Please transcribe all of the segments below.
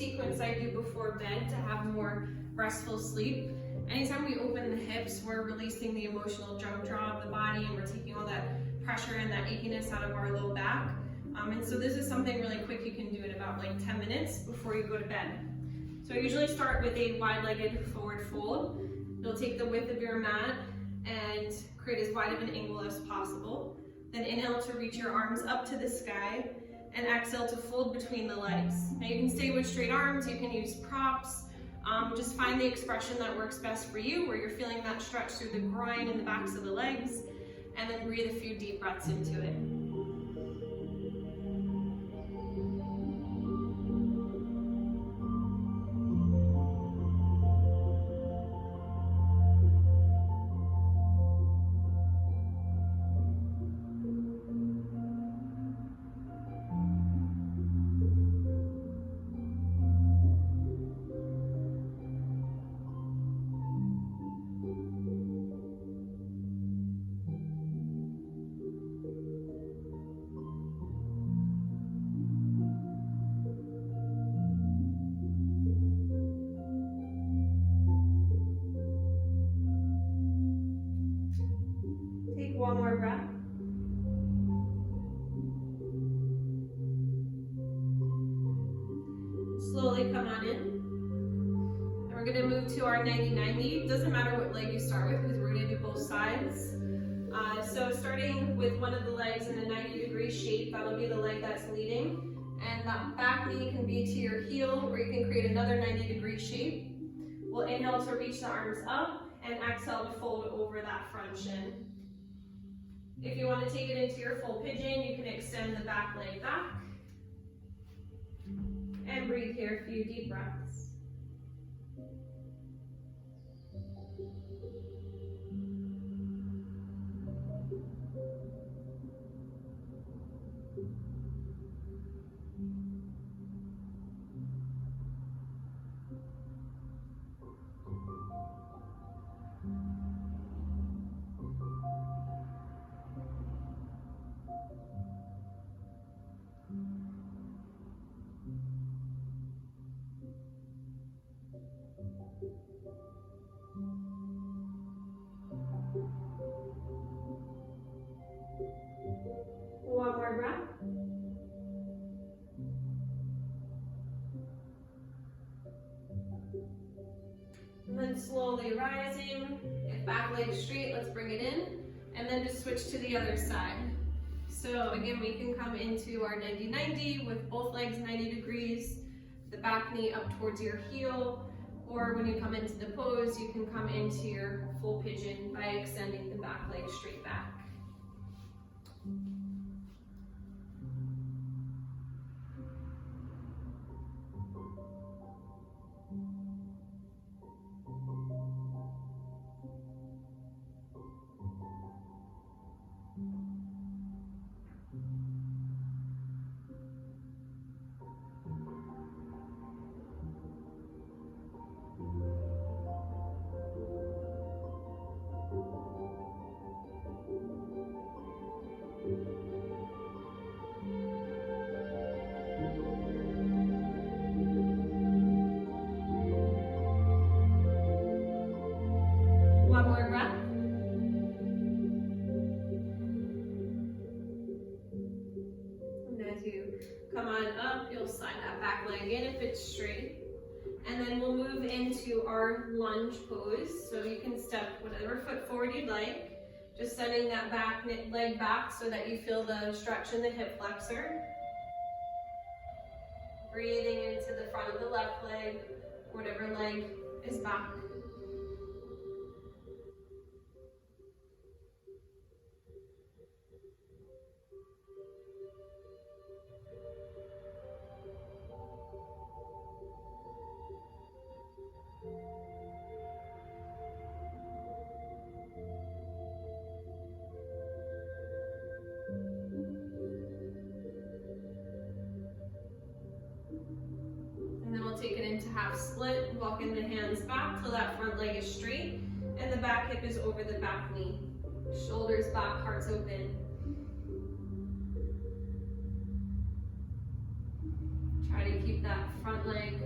sequence I do before bed to have more restful sleep. Anytime we open the hips, we're releasing the emotional junk draw of the body, and we're taking all that pressure and that achiness out of our low back. And so this is something really quick you can do in about like 10 minutes before you go to bed. So I usually start with a wide-legged forward fold. You'll take the width of your mat and create as wide of an angle as possible. Then inhale to reach your arms up to the sky, and exhale to fold between the legs. Now you can stay with straight arms, you can use props. Just find the expression that works best for you, where you're feeling that stretch through the groin and the backs of the legs, and then breathe a few deep breaths into it. One more breath. Slowly come on in. And we're going to move to our 90-90. Doesn't matter what leg you start with, because we're going to do both sides. So starting with one of the legs in a 90-degree shape, that'll be the leg that's leading. And that back knee can be to your heel, or you can create another 90-degree shape. We'll inhale to reach the arms up, and exhale to fold over that front shin. If you want to take it into your full pigeon, you can extend the back leg back. And breathe here, a few deep breaths. One more breath. And then slowly rising. If back leg straight, let's bring it in. And then just switch to the other side. So again, we can come into our 90-90 with both legs 90 degrees, the back knee up towards your heel, or when you come into the pose, you can come into your full pigeon by extending the back leg straight back. One more breath. And as you come on up, you'll slide that back leg in if it's straight. And then we'll move into our lunge pose. So you can step whatever foot forward you'd like, just sending that back leg back so that you feel the stretch in the hip flexor. Breathing into the front of the left leg, whatever leg is back. Take it into half split, walking the hands back till that front leg is straight and the back hip is over the back knee. Shoulders back, hearts open. Try to keep that front leg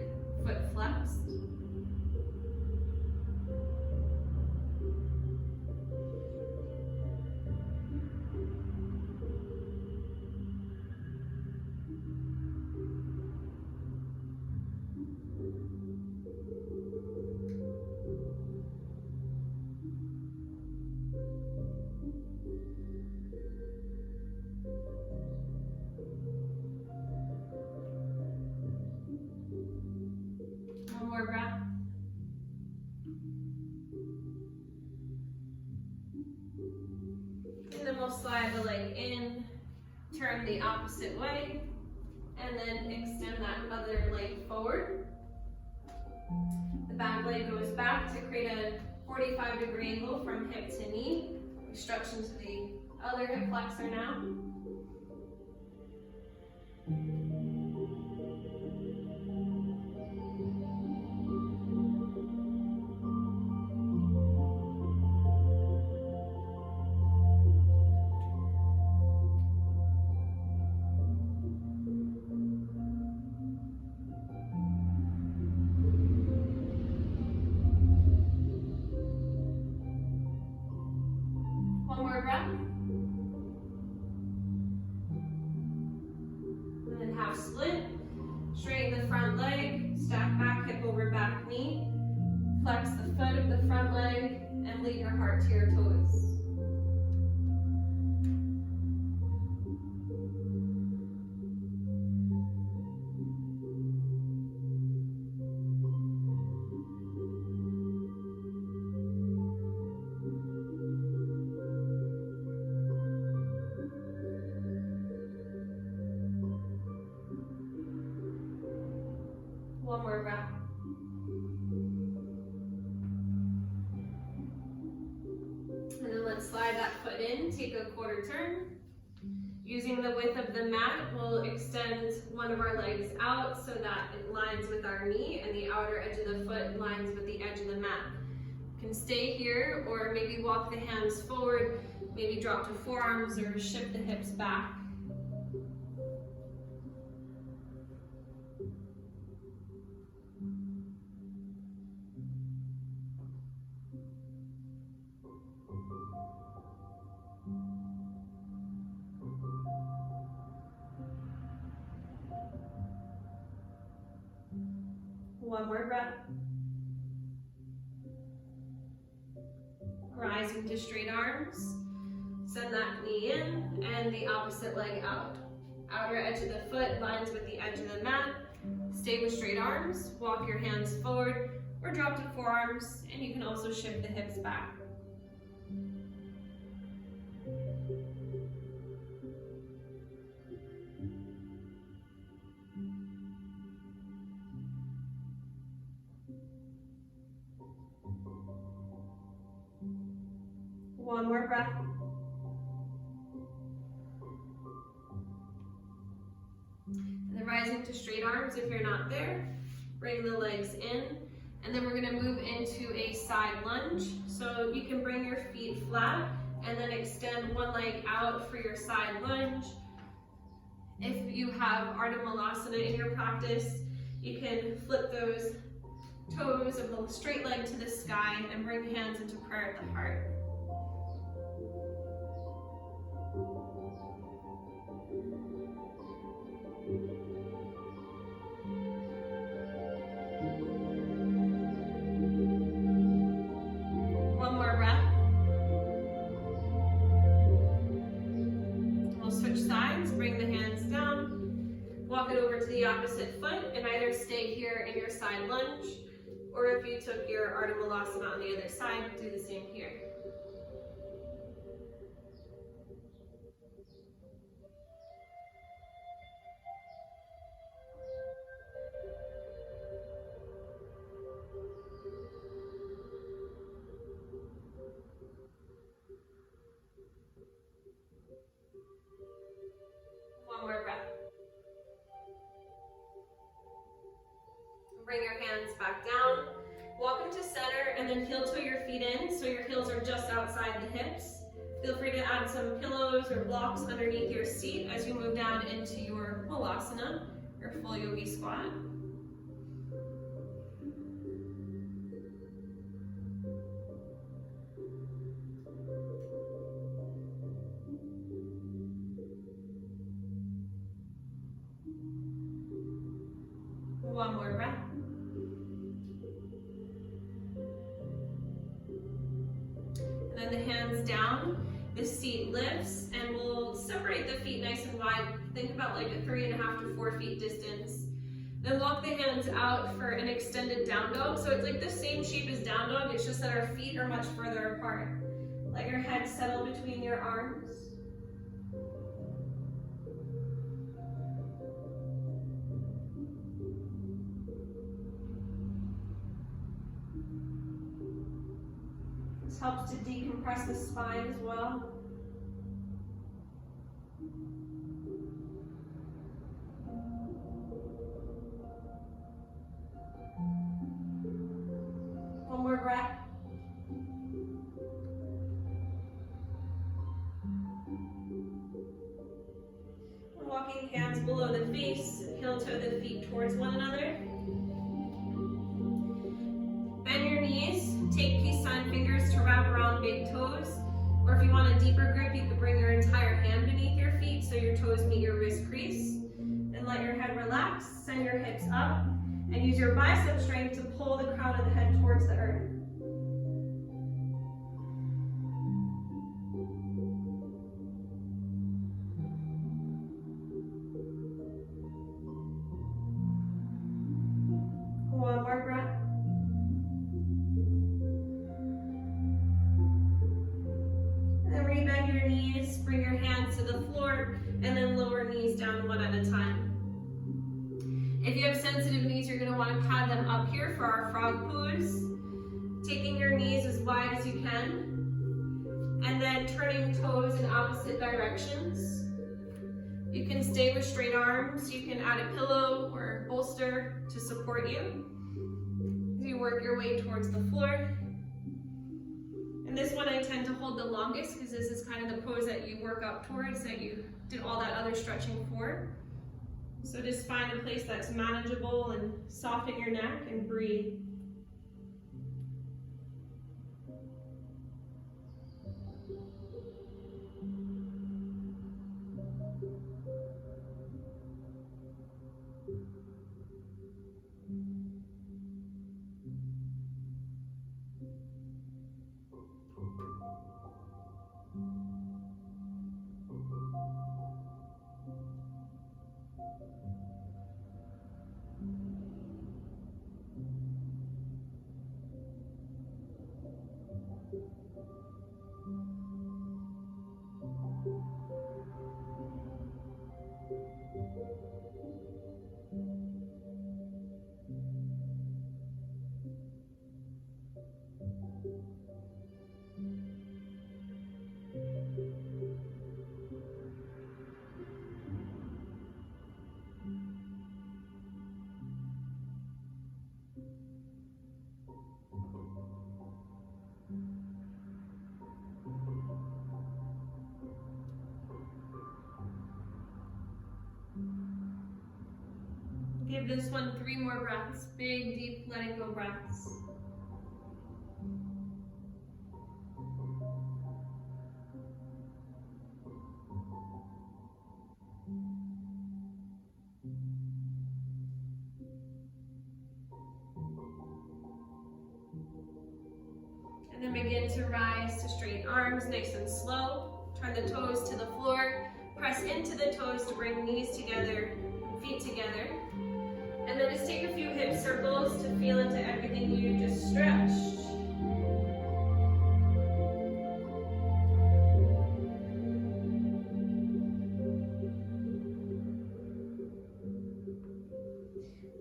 slide the leg in, turn the opposite way, and then extend that other leg forward. The back leg goes back to create a 45-degree angle from hip to knee. We stretch into the other hip flexor now. One more breath. And then half split. Straighten the front leg, stack back hip over back knee. Flex the foot of the front leg and lead your heart to your toes. One more breath. And then let's slide that foot in, take a quarter turn. Using the width of the mat, we'll extend one of our legs out so that it lines with our knee and the outer edge of the foot lines with the edge of the mat. You can stay here or maybe walk the hands forward, maybe drop to forearms or shift the hips back. One more breath. Rising to straight arms. Send that knee in and the opposite leg out. Outer edge of the foot lines with the edge of the mat. Stay with straight arms. Walk your hands forward or drop to forearms, and you can also shift the hips back. One more breath. And then rising to straight arms if you're not there. Bring the legs in. And then we're going to move into a side lunge. So you can bring your feet flat and then extend one leg out for your side lunge. If you have Ardha Malasana in your practice, you can flip those toes of the straight leg to the sky and bring hands into prayer at the heart. One more breath. We'll switch sides, bring the hands down, walk it over to the opposite foot, and either stay here in your side lunge, or if you took your Ardha Malasana on the other side, do the same here. One more breath. Bring your hands back down. Walk them to center and then heel toe your feet in so your heels are just outside the hips. Feel free to add some pillows or blocks underneath your seat as you move down into your Malasana, your full yogi squat. One more breath. And then the hands down, the seat lifts, and we'll separate the feet nice and wide. Think about like a 3.5 to 4 feet distance. Then walk the hands out for an extended down dog. So it's like the same shape as down dog, it's just that our feet are much further apart. Let your head settle between your arms. helps to decompress the spine as well. One more breath. Walking hands below the face, heel toe the feet towards one another. Bend your knees, take peace sign fingers to wrap around big toes. Or if you want a deeper grip, you could bring your entire hand beneath your feet so your toes meet your wrist crease. Then let your head relax, send your hips up, and use your bicep strength to pull the crown of the head towards the earth. One more breath. And then rebend your knees, bring your hands to the floor, and then lower knees down one at a time. If you have sensitive knees, you're going to want to pad them up here for our frog pose. Taking your knees as wide as you can, and then turning toes in opposite directions. You can stay with straight arms. You can add a pillow or bolster to support you as you work your way towards the floor. And this one I tend to hold the longest because this is kind of the pose that you work up towards, that you did all that other stretching for. So just find a place that's manageable and soften your neck and breathe. Give this one 3 more breaths, big, deep, letting go breaths. And then begin to rise to straight arms, nice and slow. Turn the toes to the floor, press into the toes to bring knees together, feet together. And then just take a few hip circles to feel into everything you just stretched.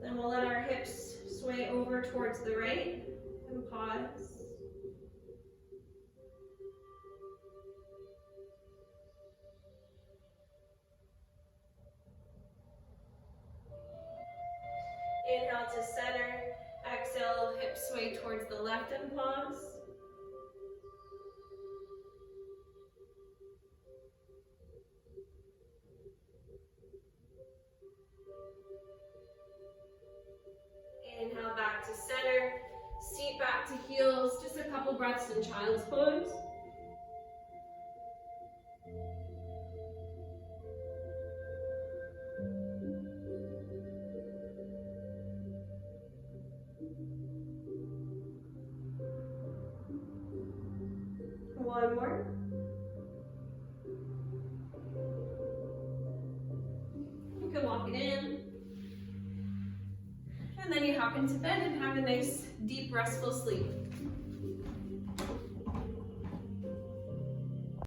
Then we'll let our hips sway over towards the right and pause. Inhale to center, exhale, hips sway towards the left and pause. Inhale back to center, seat back to heels, just a couple breaths in child's pose. One more. You can walk it in. And then you hop into bed and have a nice, deep, restful sleep.